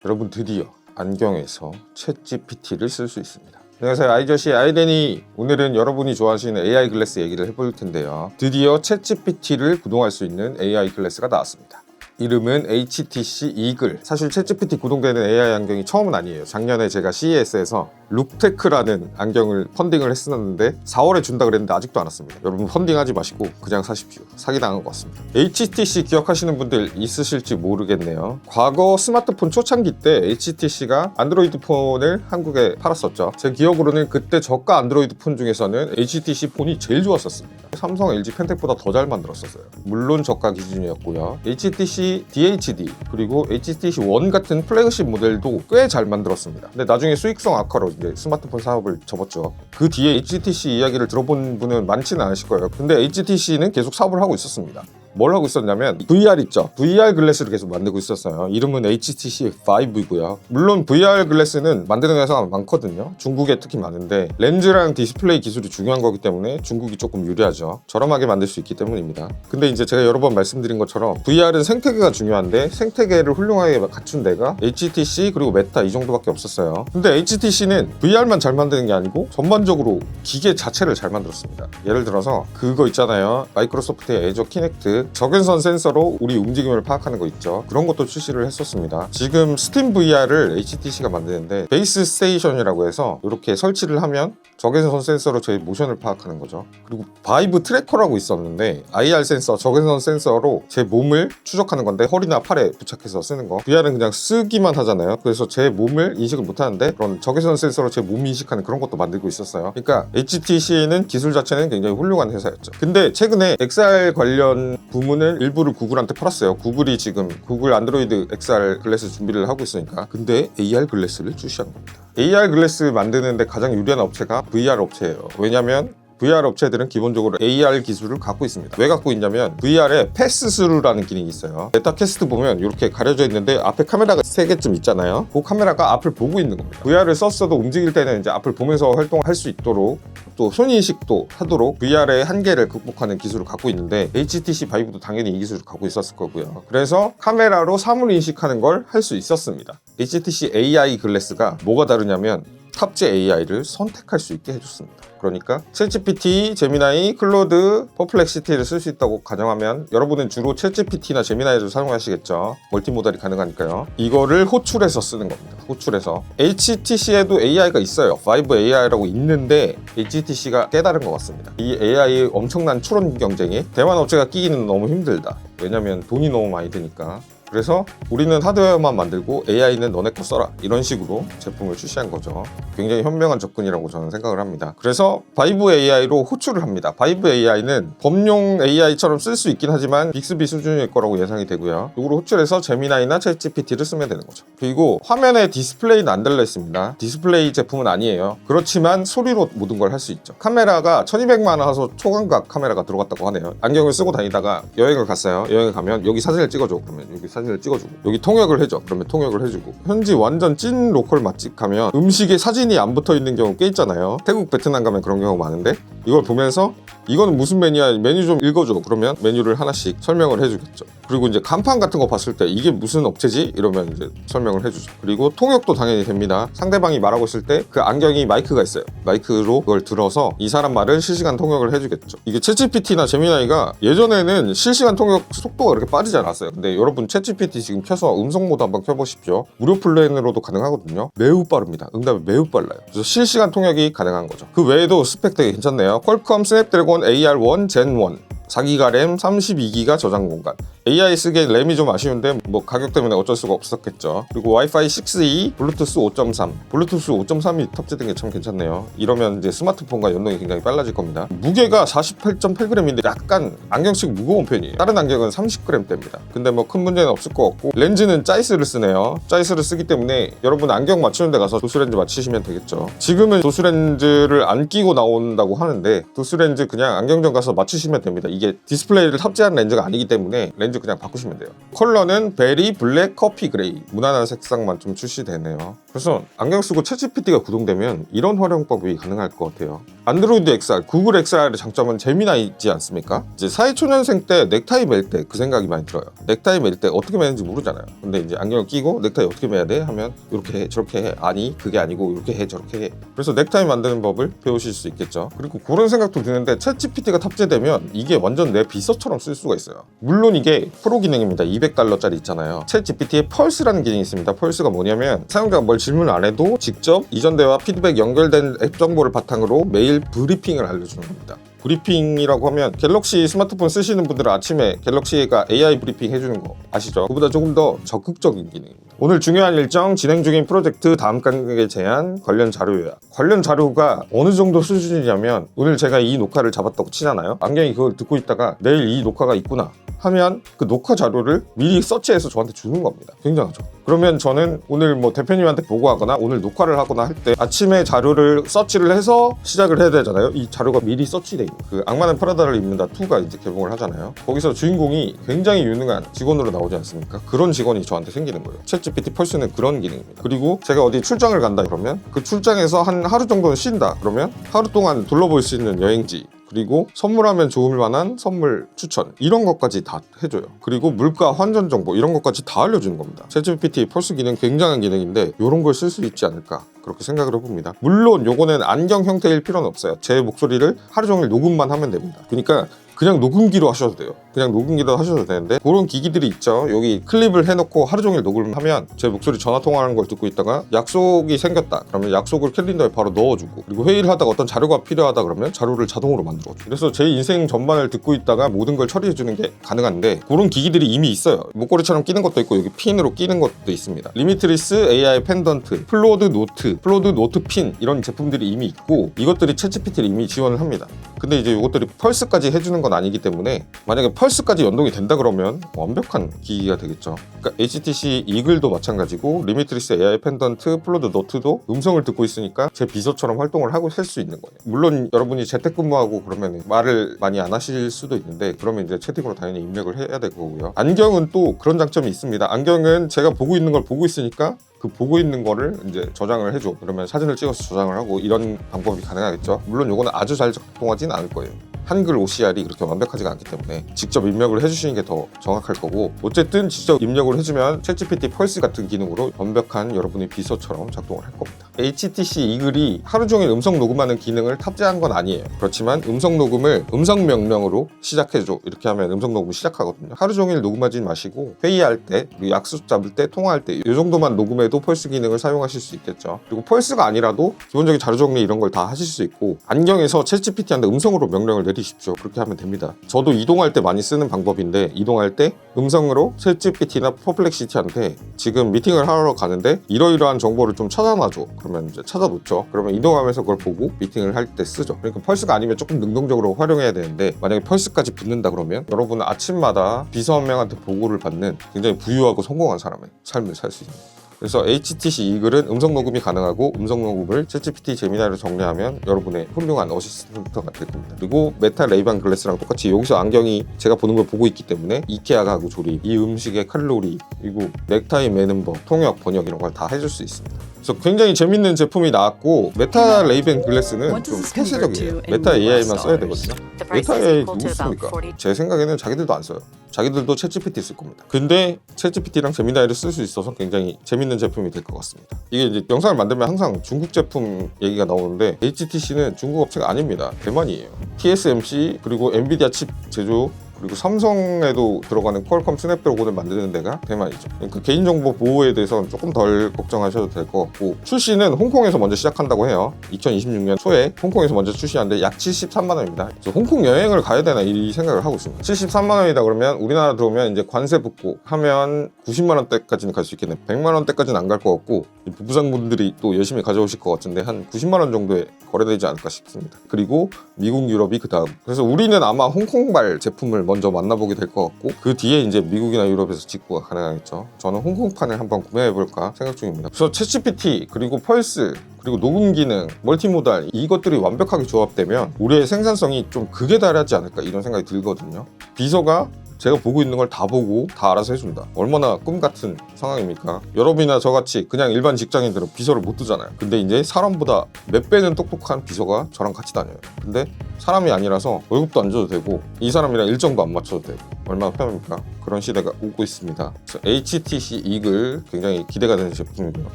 여러분 드디어 안경에서 챗GPT를 쓸 수 있습니다. 안녕하세요, 아이저씨 아이데니. 오늘은 여러분이 좋아하시는 AI 글래스 얘기를 해볼 텐데요. 드디어 챗GPT를 구동할 수 있는 AI 글래스가 나왔습니다. 이름은 HTC 이글. 사실 챗GPT 구동되는 AI 안경이 처음은 아니에요. 작년에 제가 CES에서 룩테크라는 안경을 펀딩을 했었는데 4월에 준다 그랬는데 아직도 안 왔습니다. 여러분 펀딩하지 마시고 그냥 사십시오. 사기당한 것 같습니다. HTC 기억하시는 분들 있으실지 모르겠네요. 과거 스마트폰 초창기 때 HTC가 안드로이드 폰을 한국에 팔았었죠. 제 기억으로는 그때 저가 안드로이드 폰 중에서는 HTC 폰이 제일 좋았었습니다. 삼성, LG 펜텍보다 더 잘 만들었었어요. 물론 저가 기준이었고요. HTC DHD 그리고 HTC 원 같은 플래그십 모델도 꽤 잘 만들었습니다. 근데 나중에 수익성 악화로 이제 스마트폰 사업을 접었죠. 그 뒤에 HTC 이야기를 들어본 분은 많지는 않으실 거예요. 근데 HTC는 계속 사업을 하고 있었습니다. 뭘 하고 있었냐면 VR 있죠. VR 글래스를 계속 만들고 있었어요. 이름은 HTC Vive이고요. 물론 VR 글래스는 만드는 회사가 많거든요. 중국에 특히 많은데 렌즈랑 디스플레이 기술이 중요한 거기 때문에 중국이 조금 유리하죠. 저렴하게 만들 수 있기 때문입니다. 근데 이제 제가 여러 번 말씀드린 것처럼 VR은 생태계가 중요한데 생태계를 훌륭하게 갖춘 데가 HTC 그리고 메타 이 정도밖에 없었어요. 근데 HTC는 VR만 잘 만드는 게 아니고 전반적으로 기계 자체를 잘 만들었습니다. 예를 들어서 그거 있잖아요. 마이크로소프트의 애저 키넥트 적외선 센서로 우리 움직임을 파악하는 거 있죠. 그런 것도 출시를 했었습니다. 지금 스팀 VR을 HTC가 만드는데 베이스 스테이션이라고 해서 이렇게 설치를 하면 적외선 센서로 저희 모션을 파악하는 거죠. 그리고 바이브 트래커라고 있었는데 IR 센서, 적외선 센서로 제 몸을 추적하는 건데 허리나 팔에 부착해서 쓰는 거. VR은 그냥 쓰기만 하잖아요. 그래서 제 몸을 인식을 못 하는데 그런 적외선 센서로 제 몸 인식하는 그런 것도 만들고 있었어요. 그러니까 HTC는 기술 자체는 굉장히 훌륭한 회사였죠. 근데 최근에 XR 관련 부문을 일부를 구글한테 팔았어요. 구글이 지금 구글 안드로이드 XR 글래스 준비를 하고 있으니까. 근데 AR 글래스를 출시한 겁니다. AR 글래스 만드는데 가장 유리한 업체가 VR 업체예요. 왜냐면 VR 업체들은 기본적으로 AR 기술을 갖고 있습니다. 왜 갖고 있냐면 VR에 패스스루라는 기능이 있어요. 메타캐스트 보면 이렇게 가려져 있는데 앞에 카메라가 3개쯤 있잖아요. 그 카메라가 앞을 보고 있는 겁니다. VR을 썼어도 움직일 때는 이제 앞을 보면서 활동할 수 있도록 또 손인식도 하도록 VR의 한계를 극복하는 기술을 갖고 있는데 HTC 바이브도 당연히 이 기술을 갖고 있었을 거고요. 그래서 카메라로 사물 인식하는 걸 할 수 있었습니다. HTC AI 글래스가 뭐가 다르냐면 탑재 AI를 선택할 수 있게 해줬습니다. 그러니까 챗GPT, 제미나이, 클로드, 퍼플렉시티를 쓸 수 있다고 가정하면 여러분은 주로 챗GPT나 제미나이를 사용하시겠죠. 멀티모달이 가능하니까요. 이거를 호출해서 쓰는 겁니다. 호출해서. HTC에도 AI가 있어요. Vive AI라고 있는데 HTC가 깨달은 것 같습니다. 이 AI의 엄청난 추론 경쟁에 대만 업체가 끼기는 너무 힘들다. 왜냐면 돈이 너무 많이 드니까. 그래서 우리는 하드웨어만 만들고 AI는 너네 거 써라, 이런 식으로 제품을 출시한 거죠. 굉장히 현명한 접근이라고 저는 생각을 합니다. 그래서 바이브 AI로 호출을 합니다. 바이브 AI는 범용 AI처럼 쓸 수 있긴 하지만 빅스비 수준일 거라고 예상이 되고요. 이거로 호출해서 제미나이나 챗GPT를 쓰면 되는 거죠. 그리고 화면에 디스플레이는 안 달려있습니다. 디스플레이 제품은 아니에요. 그렇지만 소리로 모든 걸 할 수 있죠. 카메라가 1200만 화소 초광각 카메라가 들어갔다고 하네요. 안경을 쓰고 다니다가 여행을 갔어요. 여행을 가면 여기 사진을 찍어줘. 그러면 여기 사진을 찍어주고, 여기 통역을 해줘. 그러면 통역을 해주고, 현지 완전 찐 로컬 맛집 가면 음식에 사진이 안 붙어있는 경우 꽤 있잖아요. 태국, 베트남 가면 그런 경우 많은데 이걸 보면서 이거는 무슨 메뉴야? 메뉴 좀 읽어줘. 그러면 메뉴를 하나씩 설명을 해주겠죠. 그리고 이제 간판 같은 거 봤을 때 이게 무슨 업체지? 이러면 이제 설명을 해주죠. 그리고 통역도 당연히 됩니다. 상대방이 말하고 있을 때 그 안경이 마이크가 있어요. 마이크로 그걸 들어서 이 사람 말을 실시간 통역을 해주겠죠. 이게 챗GPT나 제미나이가 예전에는 실시간 통역 속도가 그렇게 빠르지 않았어요. 근데 여러분 챗GPT 지금 켜서 음성 모드 한번 켜보십시오. 무료 플랜으로도 가능하거든요. 매우 빠릅니다. 응답이 매우 빨라요. 그래서 실시간 통역이 가능한 거죠. 그 외에도 스펙 되게 괜찮네요. 퀄컴 스냅드래곤 AR1 Gen1 4기가 램, 32기가 저장 공간. AI 쓰기엔 램이 좀 아쉬운데 뭐 가격 때문에 어쩔 수가 없었겠죠. 그리고 와이파이 6E, 블루투스 5.3. 블루투스 5.3이 탑재된 게 참 괜찮네요. 이러면 이제 스마트폰과 연동이 굉장히 빨라질 겁니다. 무게가 48.8g인데 약간 안경씩 무거운 편이에요. 다른 안경은 30g대입니다. 근데 뭐 큰 문제는 없을 것 같고, 렌즈는 짜이스를 쓰네요. 짜이스를 쓰기 때문에 여러분 안경 맞추는 데 가서 도수렌즈 맞추시면 되겠죠. 지금은 도수렌즈를 안 끼고 나온다고 하는데 도수렌즈 그냥 안경점 가서 맞추시면 됩니다. 이게 디스플레이를 탑재한 렌즈가 아니기 때문에 렌즈 그냥 바꾸시면 돼요. 컬러는 베리, 블랙, 커피, 그레이 무난한 색상만 좀 출시되네요. 그래서 안경 쓰고 챗GPT가 구동되면 이런 활용법이 가능할 것 같아요. 안드로이드 XR, 구글 XR의 장점은 재미나이지 않습니까? 이제 사회초년생 때 넥타이 맬 때 그 생각이 많이 들어요. 넥타이 맬 때 어떻게 매는지 모르잖아요. 근데 이제 안경을 끼고 넥타이 어떻게 매야 돼? 하면 이렇게 해, 저렇게 해. 아니 그게 아니고 이렇게 해, 저렇게 해. 그래서 넥타이 만드는 법을 배우실 수 있겠죠. 그리고 그런 생각도 드는데 챗GPT가 탑재되면 이게 완전 내 비서처럼 쓸 수가 있어요. 물론 이게 프로 기능입니다. $200짜리 있잖아요. 챗GPT에 펄스라는 기능이 있습니다. 펄스가 뭐냐면 사용자가 뭘 질문 안 해도 직접 이전 대화 피드백 연결된 앱 정보를 바탕으로 매일 브리핑을 알려주는 겁니다. 브리핑이라고 하면 갤럭시 스마트폰 쓰시는 분들은 아침에 갤럭시가 AI 브리핑 해주는 거 아시죠? 그보다 조금 더 적극적인 기능입니다. 오늘 중요한 일정, 진행 중인 프로젝트, 다음 단계 제안, 관련 자료 요약. 관련 자료가 어느 정도 수준이냐면 오늘 제가 이 녹화를 잡았다고 치잖아요. 안경이 그걸 듣고 있다가 내일 이 녹화가 있구나 하면 그 녹화 자료를 미리 서치해서 저한테 주는 겁니다. 굉장하죠. 그러면 저는 오늘 뭐 대표님한테 보고하거나 오늘 녹화를 하거나 할 때 아침에 자료를 서치를 해서 시작을 해야 되잖아요. 이 자료가 미리 서치돼 있는 그 악마는 프라다를 입는다 2가 이제 개봉을 하잖아요. 거기서 주인공이 굉장히 유능한 직원으로 나오지 않습니까? 그런 직원이 저한테 생기는 거예요. 챗GPT 펄스는 그런 기능입니다. 그리고 제가 어디 출장을 간다 그러면 그 출장에서 한 하루 정도는 쉰다 그러면 하루 동안 둘러볼 수 있는 여행지, 그리고 선물하면 좋을 만한 선물 추천 이런 것까지 다 해줘요. 그리고 물가 환전 정보 이런 것까지 다 알려주는 겁니다. 챗GPT 펄스 기능 굉장한 기능인데 이런 걸 쓸 수 있지 않을까 그렇게 생각을 해봅니다. 물론 요거는 안경 형태일 필요는 없어요. 제 목소리를 하루 종일 녹음만 하면 됩니다. 그러니까 그냥 녹음기로 하셔도 돼요. 그냥 녹음기로 하셔도 되는데 그런 기기들이 있죠. 여기 클립을 해놓고 하루 종일 녹음을 하면 제 목소리 전화 통화하는 걸 듣고 있다가 약속이 생겼다 그러면 약속을 캘린더에 바로 넣어주고, 그리고 회의를 하다가 어떤 자료가 필요하다 그러면 자료를 자동으로 만들어줘. 그래서 제 인생 전반을 듣고 있다가 모든 걸 처리해주는 게 가능한데 그런 기기들이 이미 있어요. 목걸이처럼 끼는 것도 있고 여기 핀으로 끼는 것도 있습니다. 리미트리스 AI 펜던트, 플로드 노트 핀 이런 제품들이 이미 있고 이것들이 챗GPT를 이미 지원을 합니다. 근데 이제 이것들이 펄스까지 해주는 건 아니기 때문에 만약에 펄스까지 연동이 된다 그러면 완벽한 기기가 되겠죠. 그러니까 HTC 이글도 마찬가지고 리미트리스 AI 펜던트, 플로드 노트도 음성을 듣고 있으니까 제 비서처럼 활동을 하고 할 수 있는 거예요. 물론 여러분이 재택근무하고 그러면 말을 많이 안 하실 수도 있는데 그러면 이제 채팅으로 당연히 입력을 해야 될 거고요. 안경은 또 그런 장점이 있습니다. 안경은 제가 보고 있는 걸 보고 있으니까 그 보고 있는 거를 이제 저장을 해줘. 그러면 사진을 찍어서 저장을 하고 이런 방법이 가능하겠죠. 물론 요거는 아주 잘 작동하지는 않을 거예요. 한글 OCR이 그렇게 완벽하지가 않기 때문에 직접 입력을 해주시는 게 더 정확할 거고, 어쨌든 직접 입력을 해주면 챗GPT 펄스 같은 기능으로 완벽한 여러분의 비서처럼 작동을 할 겁니다. HTC 이글이 하루 종일 음성 녹음하는 기능을 탑재한 건 아니에요. 그렇지만 음성 녹음을 음성 명령으로 시작해줘 이렇게 하면 음성 녹음이 시작하거든요. 하루 종일 녹음하지 마시고 회의할 때, 약속 잡을 때, 통화할 때 이 정도만 녹음해도 펄스 기능을 사용하실 수 있겠죠. 그리고 펄스가 아니라도 기본적인 자료 정리 이런 걸 다 하실 수 있고, 안경에서 챗GPT한테 음성으로 명령을 내리십시오. 그렇게 하면 됩니다. 저도 이동할 때 많이 쓰는 방법인데, 이동할 때 음성으로 챗GPT나 퍼플렉시티한테 지금 미팅을 하러 가는데 이러이러한 정보를 좀 찾아놔줘. 그러면 이제 찾아놓죠. 그러면 이동하면서 그걸 보고 미팅을 할 때 쓰죠. 그러니까 펄스가 아니면 조금 능동적으로 활용해야 되는데, 만약에 펄스까지 붙는다 그러면 여러분은 아침마다 비서 한 명한테 보고를 받는 굉장히 부유하고 성공한 사람의 삶을 살 수 있습니다. 그래서 HTC 이글은 음성 녹음이 가능하고 음성 녹음을 챗GPT 제미나이로 정리하면 여러분의 훌륭한 어시스턴트가 될 겁니다. 그리고 메타 레이반 글래스랑 똑같이 여기서 안경이 제가 보는 걸 보고 있기 때문에 이케아 가구 조립, 이 음식의 칼로리, 그리고 넥타이 매는 법, 통역, 번역 이런 걸 다 해줄 수 있습니다. 그래서 굉장히 재밌는 제품이 나왔고, 메타 레이밴 글래스는 좀 폐쇄적이에요. 메타 AI만 써야 되거든요. 메타 AI 누구 씁니까? 제 생각에는 자기들도 안 써요. 자기들도 챗GPT 쓸 겁니다. 근데 챗GPT랑 제미나이를 쓸 수 있어서 굉장히 재밌는 제품이 될 것 같습니다. 이게 이제 영상을 만들면 항상 중국 제품 얘기가 나오는데 HTC는 중국 업체가 아닙니다. 대만이에요. TSMC 그리고 엔비디아 칩 제조, 그리고 삼성에도 들어가는 퀄컴 스냅드래곤을 만드는 데가 대만이죠. 그러니까 개인정보 보호에 대해서는 조금 덜 걱정하셔도 될 것 같고, 출시는 홍콩에서 먼저 시작한다고 해요. 2026년 초에 홍콩에서 먼저 출시하는데 약 73만 원입니다. 그래서 홍콩 여행을 가야 되나 이 생각을 하고 있습니다. 73만 원이다 그러면 우리나라 들어오면 이제 관세 붙고 하면 90만 원대까지는 갈 수 있겠네. 100만 원대까지는 안 갈 것 같고, 부부장분들이 또 열심히 가져오실 것 같은데 한 90만 원 정도에 거래되지 않을까 싶습니다. 그리고 미국, 유럽이 그 다음. 그래서 우리는 아마 홍콩발 제품을 먼저 만나보게 될 것 같고, 그 뒤에 이제 미국이나 유럽에서 직구가 가능하겠죠. 저는 홍콩판을 한번 구매해볼까 생각 중입니다. 그래서 챗GPT 그리고 펄스 그리고 녹음 기능, 멀티모달 이것들이 완벽하게 조합되면 우리의 생산성이 좀 극에 달하지 않을까 이런 생각이 들거든요. 비서가 제가 보고 있는 걸 다 보고 다 알아서 해준다. 얼마나 꿈 같은 상황입니까? 여러분이나 저같이 그냥 일반 직장인들은 비서를 못 두잖아요. 근데 이제 사람보다 몇 배는 똑똑한 비서가 저랑 같이 다녀요. 근데 사람이 아니라서 월급도 안 줘도 되고 이 사람이랑 일정도 안 맞춰도 되고 얼마나 편합니까? 그런 시대가 오고 있습니다. 그래서 HTC 이글 굉장히 기대가 되는 제품이고요.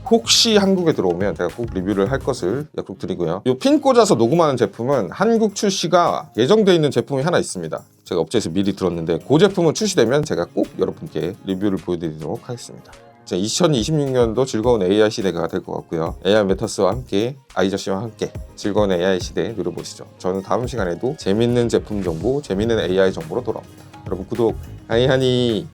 혹시 한국에 들어오면 제가 꼭 리뷰를 할 것을 약속드리고요. 이 핀 꽂아서 녹음하는 제품은 한국 출시가 예정되어 있는 제품이 하나 있습니다. 제가 업체에서 미리 들었는데 그 제품은 출시되면 제가 꼭 여러분께 리뷰를 보여드리도록 하겠습니다. 2026년도 즐거운 AI 시대가 될 것 같고요. AI 메타스와 함께 아이저씨와 함께 즐거운 AI 시대 누려보시죠. 저는 다음 시간에도 재밌는 제품 정보, 재밌는 AI 정보로 돌아옵니다. 여러분 구독 하이하니